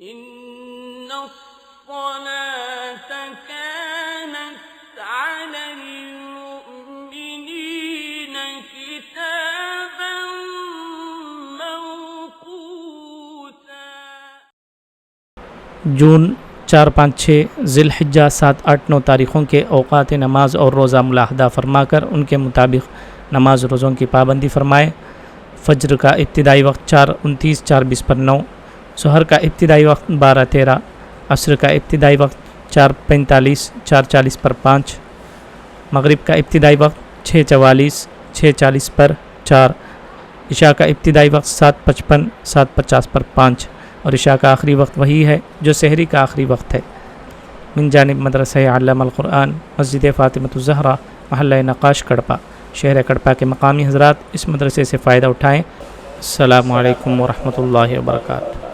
إن الصلاة كانت على المؤمنين كتابا موقوتا۔ جون 4، 5، 6، ذی الحجہ 7، 8، 9 تاریخوں کے اوقات نماز اور روزہ ملاحظہ فرما کر ان کے مطابق نماز روزوں کی پابندی فرمائے۔ فجر کا ابتدائی وقت 4:29، 4:20 پر 9، ظہر کا ابتدائی وقت 12:13، عصر کا ابتدائی وقت 4:45، 4:40 پر 5، مغرب کا ابتدائی وقت 6:44، 6:40 پر 4، عشاء کا ابتدائی وقت 7:55، 7:50 پر 5، اور عشاء کا آخری وقت وہی ہے جو سحری کا آخری وقت ہے۔ من جانب مدرسہ علامہ القرآن، مسجد فاطمۃ الزہرا، محلہ نقاش کڑپا، شہر کڑپا کے مقامی حضرات اس مدرسے سے فائدہ اٹھائیں۔ السلام علیکم ورحمۃ اللہ وبرکاتہ۔